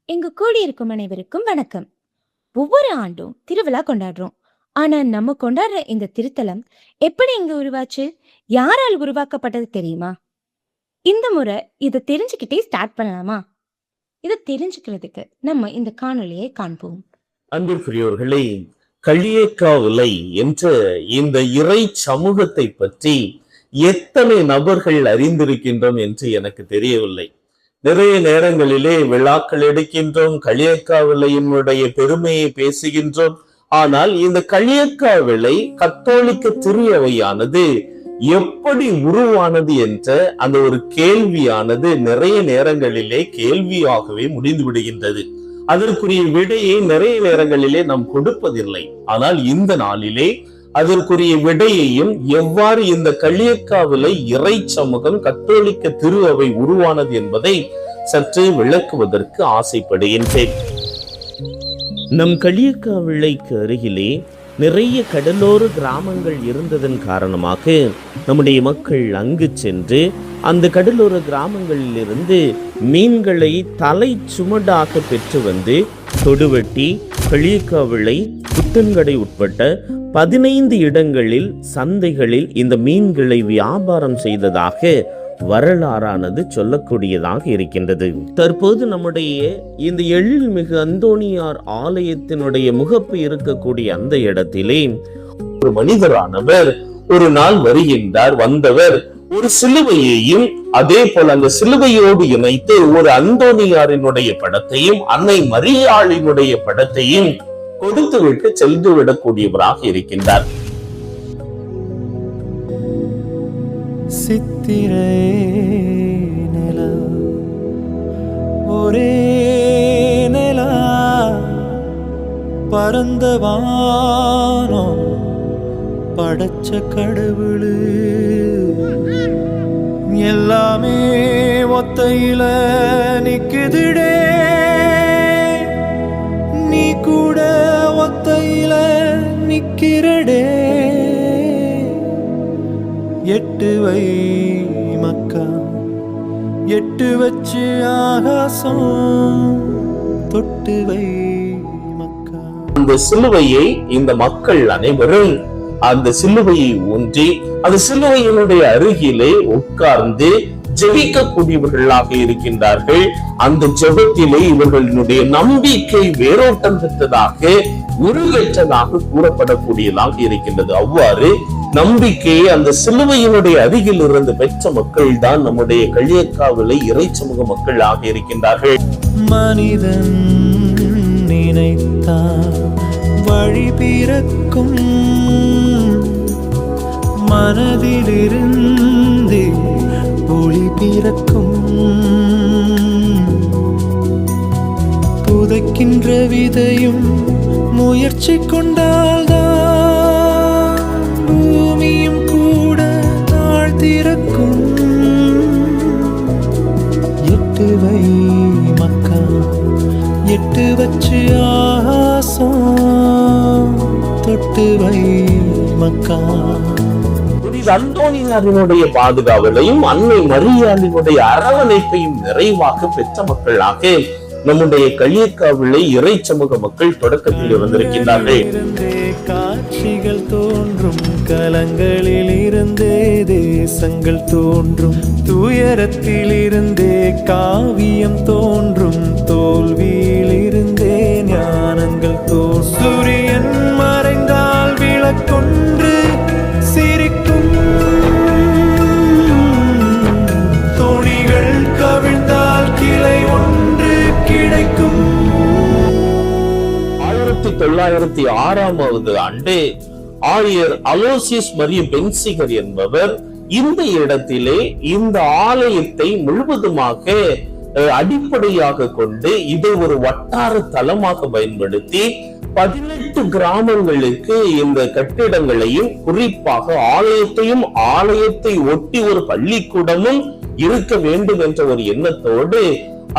எங்க கூடியிருக்கும் அனைவருக்கும் வணக்கம். ஒவ்வொரு ஆண்டும் திருவிழா கொண்டாடுறோம். ஆனா நம்ம கொண்டாடுற இந்த திருத்தலம் எப்படி இங்க உருவாச்சு? யாரால் உருவாக்கப்பட்டது தெரியுமா? இந்த முறை இதை தெரிஞ்சுக்கிட்டே ஸ்டார்ட் பண்ணலாமா? இதை தெரிஞ்சுக்கிறதுக்கு நம்ம இந்த காணொளியை காண்போம். அன்பிற்குரியவர்களே, களியக்காவிளை என்ற இந்த இறை சமூகத்தை பற்றி எத்தனை நபர்கள் அறிந்திருக்கின்றோம் என்று எனக்கு தெரியவில்லை. நிறைய நேரங்களிலே விழாக்கள் எடுக்கின்றோம், களியக்காவிளையினுடைய பெருமையை பேசுகின்றோம். ஆனால் இந்த களியக்காவிளை கத்தோலிக்க திரு அவையானது எப்படி உருவானது என்ற அந்த ஒரு கேள்வியானது நிறைய நேரங்களிலே கேள்வியாகவே முடிந்து விடுகின்றது. அதற்குரிய விடையை நிறைய நேரங்களிலே நாம் கொடுப்பதில்லை. ஆனால் இந்த நாளிலே அதற்குரிய விடையையும் எவ்வாறு இந்த களியக்காவிளை இறை சமூகம் கத்தோலிக்க திரு அவை உருவானது என்பதை சற்று விளக்குவதற்கு ஆசைப்படுகின்றேன். நம் களியக்காவிளைக்கு அருகிலே நிறைய கடலோர கிராமங்கள் இருந்ததன் காரணமாக நம்முடைய மக்கள் அங்கு சென்று அந்த கடலோர கிராமங்களில் இருந்து மீன்களை தலை சுமடாக பெற்று வந்து தொடுவெட்டி, களியக்காவிளை, புத்தன்கடை உட்பட்ட 15 இடங்களில் சந்தைகளில் இந்த மீன்களை வியாபாரம் செய்ததாக வரலாறானது சொல்லக்கூடியதாக இருக்கின்றது. தற்போது நம்முடைய இந்த எழில்மிகு அந்தோணியார் ஆலயத்தினுடைய முகப்பு இருக்கக்கூடிய அந்த இடத்திலே ஒரு மனிதரானவர் ஒரு நாள் வருகின்றார். வந்தவர் ஒரு சிலுவையையும் அதே போல அந்த சிலுவையோடு இணைத்து ஒரு அந்தோணியாரினுடைய படத்தையும் அன்னை மரியாளினுடைய படத்தையும் கொடுத்து விட்டு சென்று விடக்கூடியவராக இருக்கின்றார். சித்திரை நிலா ஒரே நிலா பரந்த வானம் படைச்ச கடவுளு எல்லாமே ஒத்தையில நிக்குதுடே, நீ கூட ஒத்தையில நிக்கிறடே. எட்டு வை மக்கா எட்டு வச்சு ஆகாசம் தொட்டு வை மக்கா. அந்த சிலுவையை இந்த மக்கள் அனைவரும் அந்த சிலுவையை ஊன்றி அந்த சிலுவையினுடைய அருகிலே உட்கார்ந்து ஜெபிக்கக்கூடியவர்களாக இருக்கின்றார்கள். அந்த ஜெபத்திலே இவர்களுடைய நம்பிக்கை வேரோட்டம் பெற்றதாக உருவெற்றதாக கூறப்படக்கூடியதாக இருக்கின்றது. அவ்வாறு நம்பிக்கையை அந்த சிலுவையினுடைய அருகில் இருந்து பெற்ற மக்கள் தான் நம்முடைய களியக்காவிளை இறை சமூக மக்கள் ஆக இருக்கின்றார்கள். மனிதன் நினைத்தால் வழி பிறக்கும், மனதிலிருந்து ஒளி பிறக்கும். புதைக்கின்ற விதையும் முயற்சி கொண்டால்தான் பூமியும் கூட தாழ்த்திறக்கும். எட்டு வை மக்கா எட்டு வச்சு ஆகாசம் தொட்டு வை மக்கா. அந்தோணியாரினுடைய பாதுகாவலையும் அன்னை மரியாளினுடைய அரவணைப்பையும் நிறைவாக பெற்ற மக்களாக நம்முடைய களியக்காவிளை இறை சமூக மக்கள் தொடக்கத்தில் இருந்திருக்கின்றார்கள். காட்சிகள் தோன்றும் கலங்களில் இருந்தே தேசங்கள் தோன்றும், துயரத்தில் இருந்தே காவியம் தோன்றும், தோல்வியில் இருந்தே ஞானங்கள் தோன்றும். சூரியன் மறைந்தால் விளக்கொன்று சிரிக்கும், தோணிகள் கவிழ்ந்தால் கிளை ஒன்று கிடைக்கும். 1906 ஆண்டு ஆயர் அலோசியஸ் மரிய பென்சிகர் என்பவர் இந்த இடத்திலே இந்த ஆலயத்தை முழுவதுமாக அடிப்படையாக கொண்டு இதை ஒரு வட்டார தலமாக பயன்படுத்தி 18 கிராமங்களுக்கு இந்த கட்டிடங்களையும் குறிப்பாக ஆலயத்தையும் ஆலயத்தை ஒட்டி ஒரு பள்ளிக்கூடமும் இருக்க வேண்டும் என்ற ஒரு எண்ணத்தோடு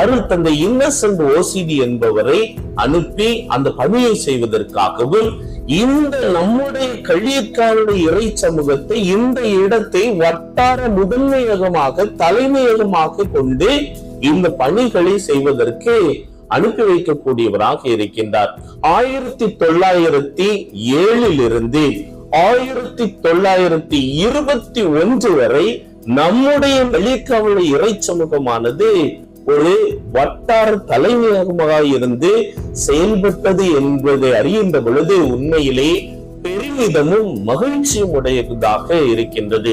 அருள் தந்தை இன்னசென்ட் ஓசிடி என்பவரை அனுப்பி அந்த பணியை செய்வதற்காகவும் இந்த நம்முடைய களியக்காவிளை இறை சமூகத்தை இந்த இடத்தை வட்டார முதன்மையகமாக தலைமையகமாக கொண்டு இந்த பணிகளை செய்வதற்கு அனுப்பி வைக்கக்கூடியவராக இருக்கின்றார். 1907 இருந்து 1921 வரை நம்முடைய வெளிக்கவலை இறை சமூகமானது ஒரு வட்டார தலைமையகமாக இருந்து செயல்பட்டது என்பதை அறிகின்ற பொழுது உண்மையிலே பெருமிதமும் மகிழ்ச்சியும் உடையதாக இருக்கின்றது.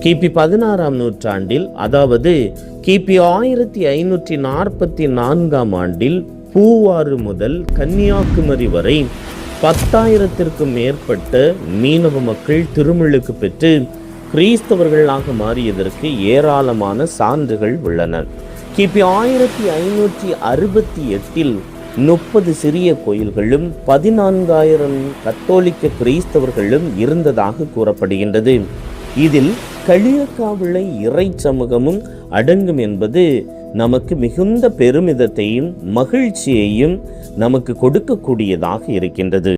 கிபி 16ஆம் நூற்றாண்டில், அதாவது கிபி 1544ஆம் ஆண்டில் பூவாறு முதல் கன்னியாகுமரி வரை 10,000த்திற்கும் மேற்பட்ட மீனவ மக்கள் திருமுழுக்கு பெற்று கிறிஸ்தவர்களாக மாறியதற்கு ஏராளமான சான்றுகள் உள்ளன. கிபி 1568 30 சிறிய கோயில்களும் 14,000 கத்தோலிக்க கிறிஸ்தவர்களும் இருந்ததாக கூறப்படுகின்றது. இதில் களியக்காவிளை இறை சமூகமும் அடங்கும் என்பது நமக்கு மிகுந்த பெருமிதத்தையும் மகிழ்ச்சியையும் நமக்கு கொடுக்கக்கூடியதாக இருக்கின்றது.